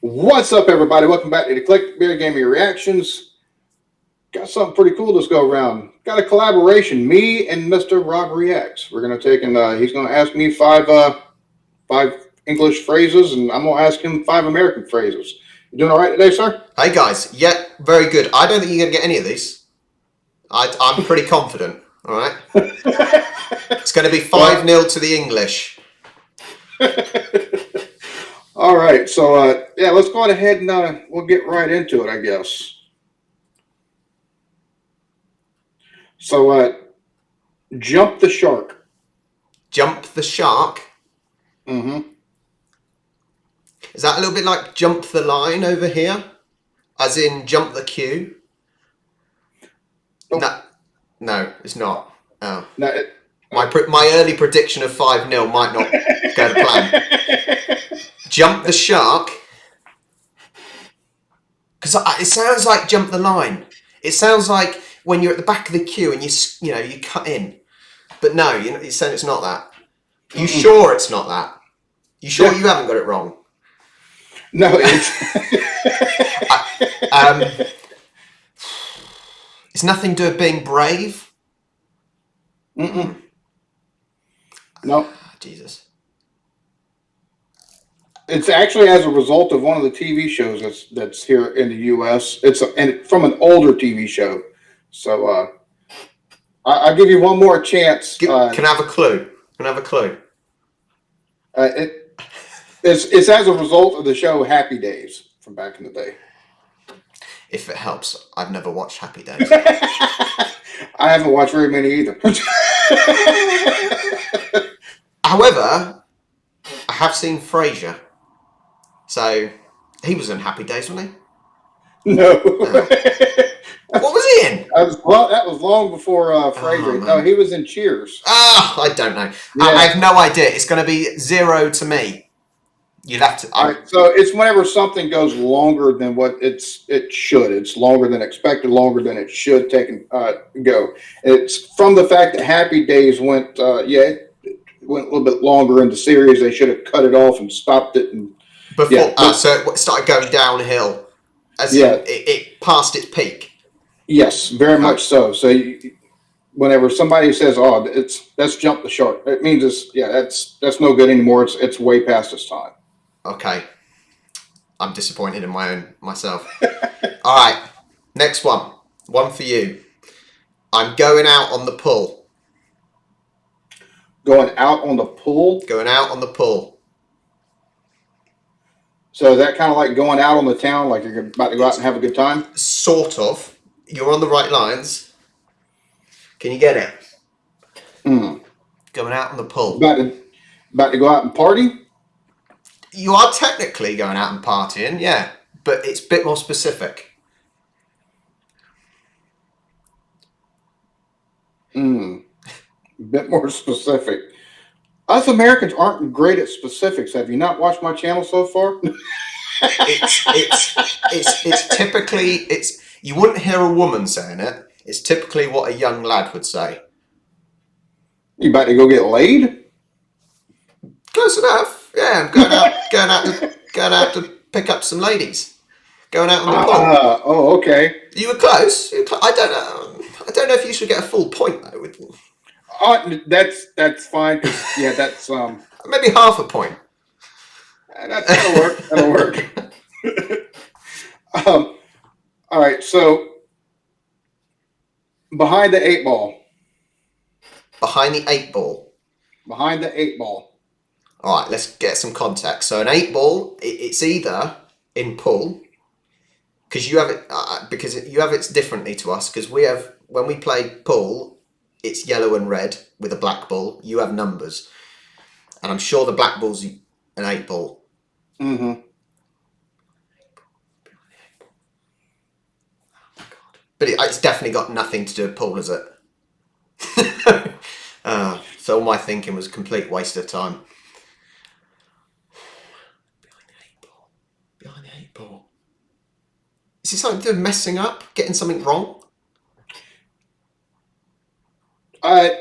What's up, everybody? Welcome back to the Eclectic Beard Gaming Reactions. Got something pretty cool this go around. Got a collaboration, me and Mr. Rob Reacts. We're gonna take and he's gonna ask me five English phrases, and I'm gonna ask him 5 American phrases. You doing all right today, sir? Hey guys, yeah, very good. I don't think you're going to get any of these. I'm pretty confident, all right? It's going to be 5-0 to the English. All right, so yeah, let's go on ahead and we'll get right into it, I guess. So, jump the shark. Jump the shark? Mm-hmm. Is that a little bit like jump the line over here? As in jump the queue? Oh. No, it's not. Oh. No, my early prediction of 5-0 might not go to plan. Jump the shark? Because it sounds like jump the line. It sounds like when you're at the back of the queue and you cut in. But no, you're saying it's not that. You sure it's not that? You sure you haven't got it wrong? No, it's it's nothing to do with being brave. no. Jesus. It's actually as a result of one of the TV shows that's here in the U.S. And from an older TV show. So I'll give you one more chance. Can I have a clue? It's as a result of the show Happy Days from back in the day. If it helps, I've never watched Happy Days. I haven't watched very many either. However, I have seen Frasier. So, he was in Happy Days, wasn't he? No. What was he in? That was long before Frasier. No, he was in Cheers. I don't know. Yeah. I have no idea. It's going to be 0 to me. You'd have to. All right, so it's whenever something goes longer than what it should. It's longer than expected, longer than it should take and go. It's from the fact that Happy Days went it went a little bit longer in the series. They should have cut it off and stopped it. And so it started going downhill. As in it passed its peak. Yes, very much so. So whenever somebody says, "Oh, that's jump the shark," it means that's no good anymore. It's way past its time. Okay. I'm disappointed in myself. All right. Next one. One for you. I'm going out on the pull. Going out on the pool? Going out on the pull. So is that kind of like going out on the town, like you're about to go out and have a good time? Sort of. You're on the right lines. Can you get it? Going out on the pull. About to go out and party? You are technically going out and partying, yeah, but it's a bit more specific. A bit more specific. Us Americans aren't great at specifics. Have you not watched my channel so far? It's typically you wouldn't hear a woman saying it. It's typically what a young lad would say. You about to go get laid? Close enough. Yeah, I'm going out to pick up some ladies. Going out on the pull. Oh, okay. You were close. I don't know if you should get a full point though. That's fine. Yeah, that's maybe half a point. That'll work. That'll work. All right. So behind the 8 ball. Behind the 8 ball. Behind the 8 ball. All right, let's get some context. So an 8 ball, it's either in pool, because you have it differently to us. Because when we play pool, it's yellow and red with a black ball. You have numbers, and I'm sure the black ball's an 8 ball. Mm-hmm. But it's definitely got nothing to do with pool, is it? So all my thinking was a complete waste of time. Behind the 8 ball. Is it something to do with messing up? Getting something wrong? Behind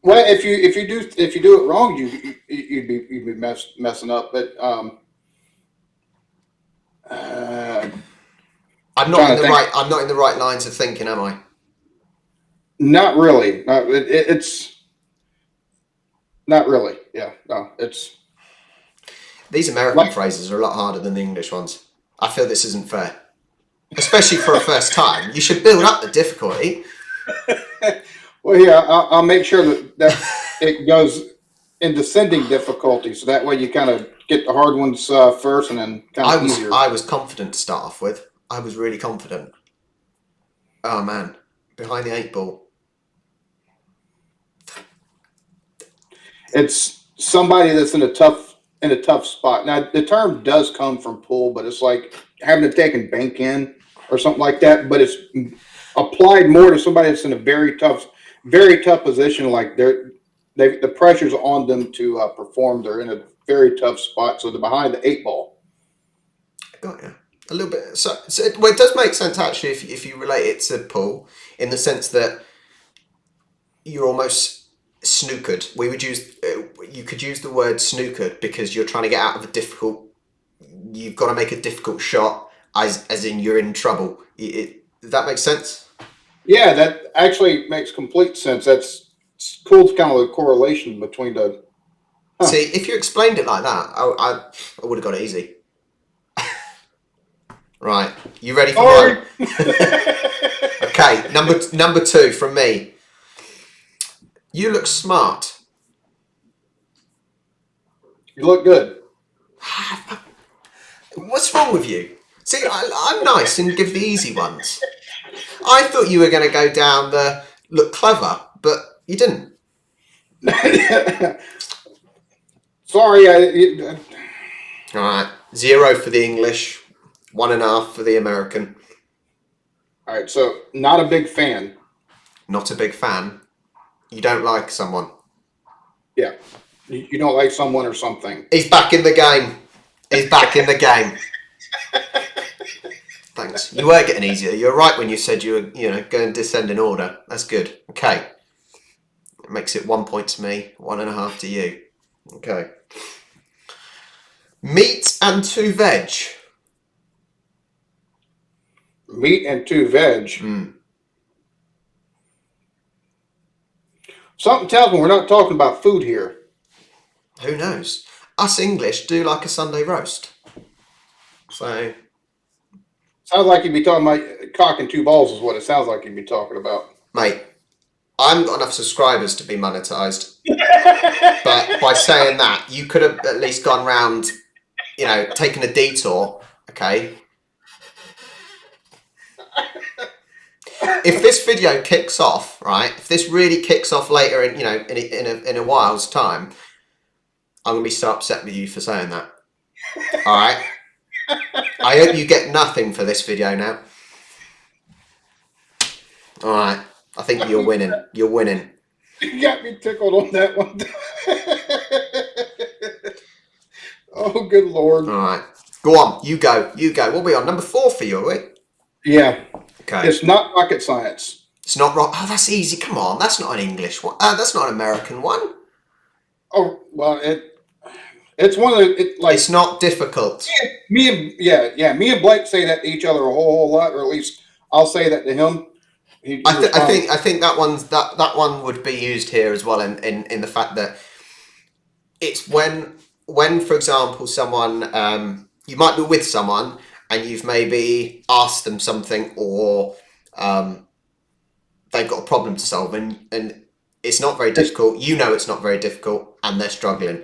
Well, if you do it wrong, you'd be messing up. But uh, trying to think. I'm not in the right lines of thinking, am I? Not really. It's not really. Yeah. No. It's These American like. phrases are a lot harder than the English ones. I feel this isn't fair, especially for a first time. You should build up the difficulty. Well, here I'll make sure that it goes in descending difficulty, so that way you kind of get the hard ones first, and then kind of easier. I was confident to start off with. I was really confident. Oh man, behind the 8 ball. It's somebody that's in a tough spot. Now the term does come from pool, but it's like having to take and bank in or something like that. But it's applied more to somebody that's in a very tough position. Like the pressure's on them to perform. They're in a very tough spot, so they're behind the 8 ball. Got you. A little bit. Well, it does make sense actually if you relate it to pool in the sense that you're almost snookered. We would use you could use the word snookered because you're trying to get out of a difficult. You've got to make a difficult shot, as in you're in trouble. Does that make sense? Yeah, that actually makes complete sense. It's cool. Kind of the correlation between the. Huh. See, if you explained it like that, I would have got it easy. Right, you ready for mine? Okay, number 2 from me. You look smart. You look good. What's wrong with you? See, I'm nice and give the easy ones. I thought you were going to go down the look clever, but you didn't. Sorry. All right, 0 for the English, 1.5 for the American. All right, so not a big fan. Not a big fan. You don't like someone. Yeah, you don't like someone or something. He's back in the game. He's back in the game. Thanks. You were getting easier. You're right when you said you were, going to descend in order. That's good. Okay. It makes it 1 point to me, 1.5 to you. Okay. Meat and 2 veg. Meat and 2 veg. Something tells me we're not talking about food here. Who knows? Us English do like a Sunday roast. So. Sounds like you'd be talking about cock and 2 balls is what it sounds like you'd be talking about. Mate, I haven't got enough subscribers to be monetized. But by saying that, you could have at least gone round, taken a detour, okay? If this video kicks off, right? If this really kicks off later in a while's time, I'm going to be so upset with you for saying that. All right? I hope you get nothing for this video now. All right. I think you're winning. You're winning. You got me tickled on that one. Oh, good Lord. All right. Go on. You go. What are we on? Number 4 for you, are we? Yeah. Okay. It's not rocket science. It's not rock. Oh, that's easy. Come on. That's not an English one. That's not an American one. Oh, well, it's one of the, it's not difficult. Me and Blake say that to each other a whole lot, or at least I'll say that to him. I think that one would be used here as well in the fact that it's when for example someone you might be with someone and you've maybe asked them something or they've got a problem to solve and it's not very difficult. It's not very difficult and they're struggling.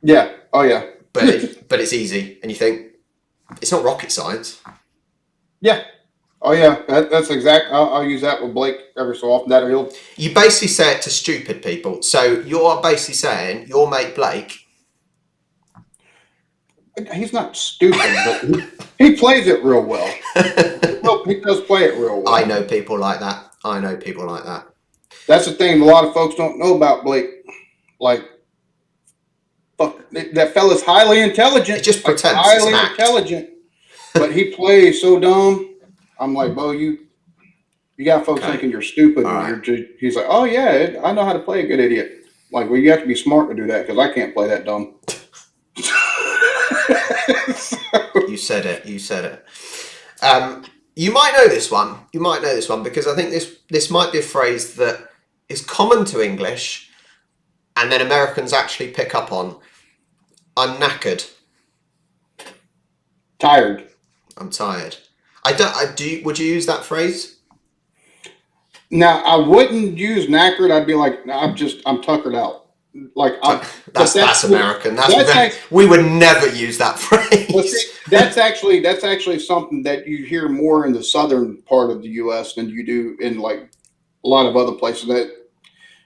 Yeah. Oh yeah. But it's easy and you think it's not rocket science. Yeah. Oh yeah, that's exact. I'll use that with Blake every so often. You basically say it to stupid people. So you're basically saying your mate Blake. He's not stupid, but he plays it real well. He does play it real well. I know people like that. That's the thing. A lot of folks don't know about Blake. Like, fuck, that fella's highly intelligent. It just pretends. Highly intelligent, but he plays so dumb. I'm like, Bo, you You got folks Okay. thinking you're stupid. All And right. you're just, he's like, oh yeah, I know how to play a good idiot. Like, well, you have to be smart to do that because I can't play that dumb. You said it. You said it. You might know this one. You might know this one because I think this might be a phrase that is common to English, and then Americans actually pick up on. I'm knackered. Tired. I'm tired. I don't. Would you use that phrase? Now, I wouldn't use knackered. I'd be like, I'm tuckered out. Like, but That's American. that's We would never use that well, see, phrase. that's actually something that you hear more in the southern part of the U.S. than you do in like a lot of other places. That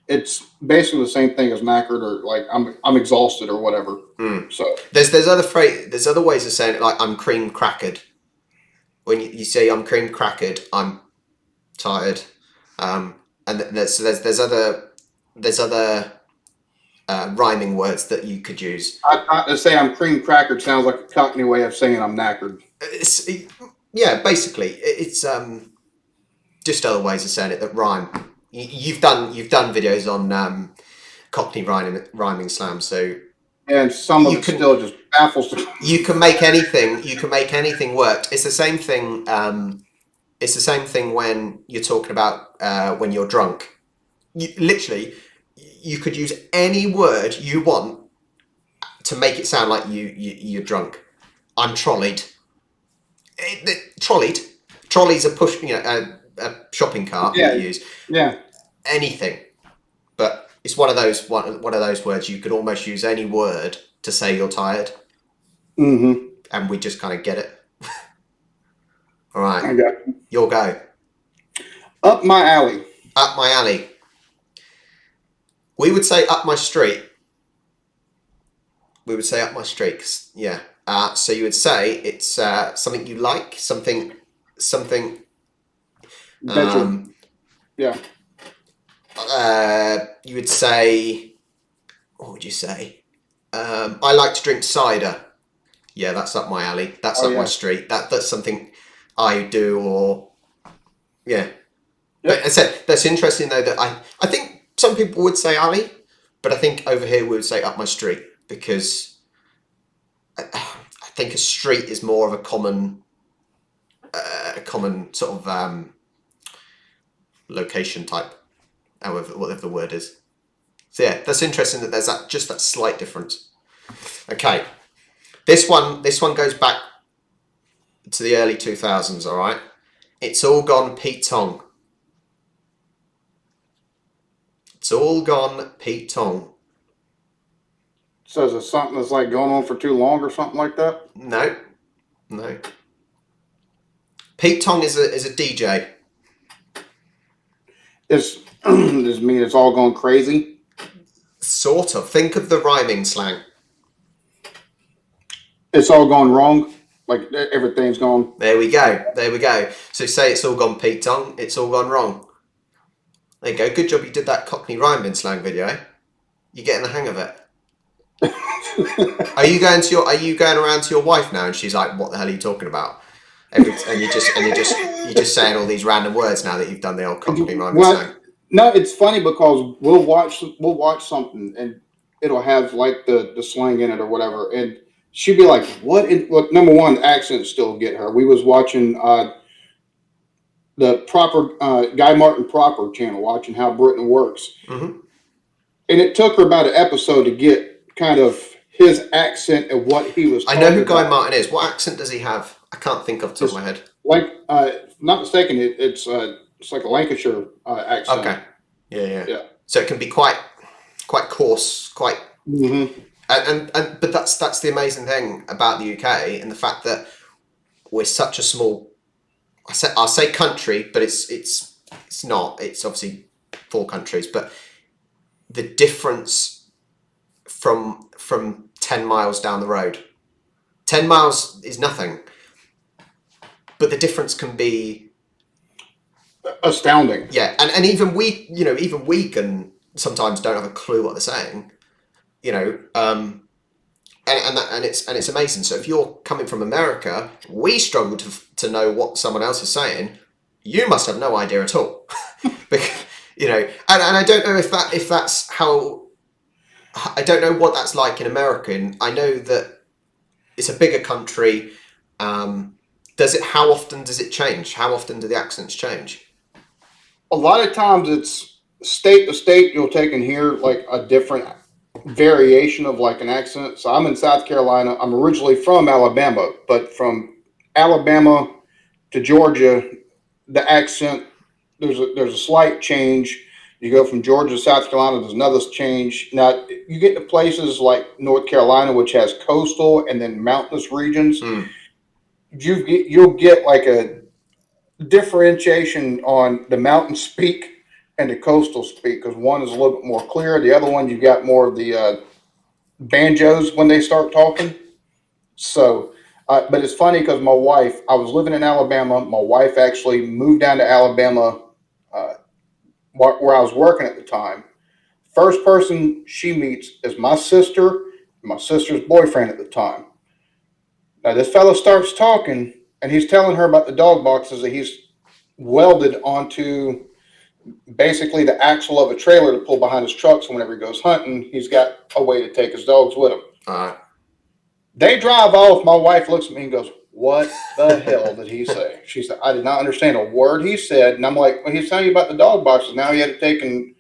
it's basically the same thing as knackered or like I'm exhausted or whatever. Mm. So There's other ways of saying it, like I'm cream crackered. When you say I'm cream crackered, I'm tired. And there's other rhyming words that you could use. to say I'm cream crackered sounds like a Cockney way of saying I'm knackered. Yeah, basically, it's just other ways of saying it that rhyme. You've done videos on Cockney rhyming slam, so And some of it still just baffles me. you can make anything. You can make anything work. It's the same thing. It's the same thing when you're talking about when you're drunk. You could use any word you want to make it sound like you're drunk. I'm trolleyed. Trolleyed. Trolley's a push, a shopping cart Yeah, that you use. yeah. Anything, but it's one of those words you could almost use any word to say you're tired, and we just kind of get it. All right, I got you. your go. Up my alley. Up my alley. We would say up my street. We would say up my street. Yeah. So you would say it's something you like, something. Yeah. You would say. What would you say? I like to drink cider. Yeah, that's up my alley. That's up my street. That's something I do, or yeah. But I said that's interesting though that I think some people would say alley, but I think over here we would say up my street because I think a street is more of a common sort of location type, whatever the word is. So yeah, that's interesting that there's that slight difference. Okay, this one goes back to the early 2000s. All right, it's all gone Pete Tong. It's all gone Pete Tong. So is it something that's like going on for too long or something like that? No. Pete Tong is a DJ. Does mean it's all gone crazy? Sort of. Think of the rhyming slang. It's all gone wrong? Like everything's gone... There we go. So say it's all gone Pete Tong, it's all gone wrong. There you go. Good job you did that Cockney rhyming slang video. Eh? You're getting the hang of it. Are you going around to your wife now and she's like, what the hell are you talking about? And you're just saying all these random words now that you've done the old Cockney rhyming slang. No, it's funny because we'll watch something and it'll have like the slang in it or whatever, and she'd be like, "What?" Look, number one, the accents still get her. We was watching the proper Guy Martin Proper channel, watching how Britain works, and it took her about an episode to get kind of his accent and what he was. I know who Guy Martin is. What accent does he have? I can't think off the top of my head. Like, if I'm not mistaken, it's like a Lancashire accent. Okay. Yeah. So it can be quite coarse, quite. But that's the amazing thing about the UK and the fact that we're such a small. I'll say country, but it's not. It's obviously 4 countries, but the difference from 10 miles down the road. 10 miles is nothing, but the difference can be astounding. Yeah, and even we can sometimes don't have a clue what they're saying, and it's amazing. So if you're coming from America, we struggle to know what someone else is saying, you must have no idea at all. Because, and I don't know if that's how. I don't know what that's like in America. And I know that it's a bigger country. How often does it change? How often do the accents change? A lot of times it's state to state. You'll take and hear like a different variation of like an accent. So I'm in South Carolina. I'm originally from Alabama, but from Alabama to Georgia, the accent there's a slight change. You go from Georgia to South Carolina, there's another change. Now you get to places like North Carolina, which has coastal and then mountainous regions. Mm. You'll get like a differentiation on the mountain speak and the coastal speak, because one is a little bit more clear. The other one, you got more of the banjos when they start talking. So, but it's funny because I was living in Alabama. My wife actually moved down to Alabama uh, where I was working at the time. First person she meets is my sister's boyfriend at the time. Now, this fellow starts talking, and he's telling her about the dog boxes that he's welded onto basically the axle of a trailer to pull behind his truck. So whenever he goes hunting, he's got a way to take his dogs with him. They drive off. My wife looks at me and goes, "What the hell did he say?" She said, "I did not understand a word he said." And I'm like, "Well, he's telling you about the dog boxes. Now he had to take and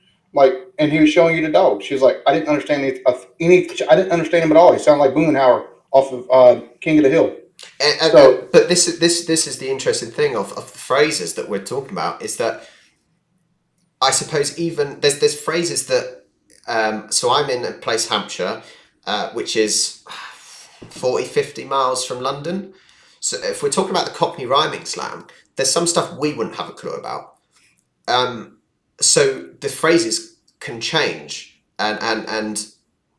he was showing you the dog." She's like, "I didn't understand I didn't understand him at all. He sounded like Boonhauer off of King of the Hill." But this is the interesting thing of the phrases that we're talking about, is that I suppose even there's phrases that so I'm in a place, Hampshire, which is 40-50 miles from London. So if we're talking about the Cockney rhyming slang, there's some stuff we wouldn't have a clue about. So the phrases can change and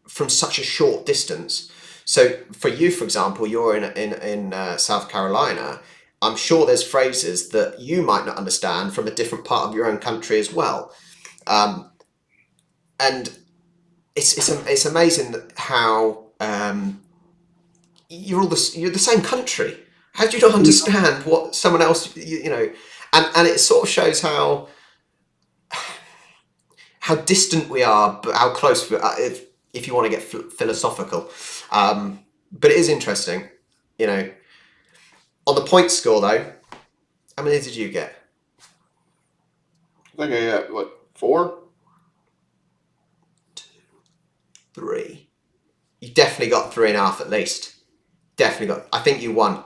from such a short distance. So for you, for example, you're in South Carolina. I'm sure there's phrases that you might not understand from a different part of your own country as well. And it's amazing how you're the same country. How do you not understand what someone else and it sort of shows how distant we are, but how close we are, if you want to get philosophical. But it is interesting, On the point score, though, how many did you get? I think I got, 4? 2, 3. You definitely got 3.5 at least. Definitely got. I think you won.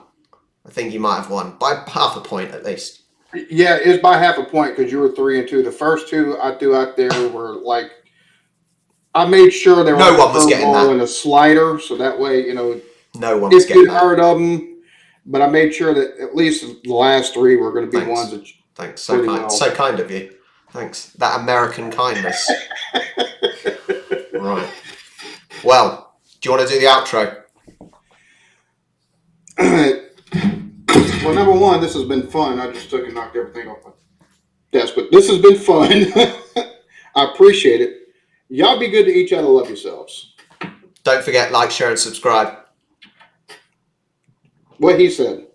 I think you might have won by half a point at least. Yeah, it's by half a point because you were 3 and 2. The first two I threw out there were like, I made sure they were no one was getting that. And a slider, so that way, no one was getting that. Heard of them. But I made sure that at least the last 3 were going to be ones that. Thanks. So kind of you. Thanks. That American kindness. Right. Well, do you want to do the outro? Well, number one, this has been fun. I just took and knocked everything off my desk, but this has been fun. I appreciate it. Y'all be good to each other. Love yourselves. Don't forget, like, share, and subscribe. What he said.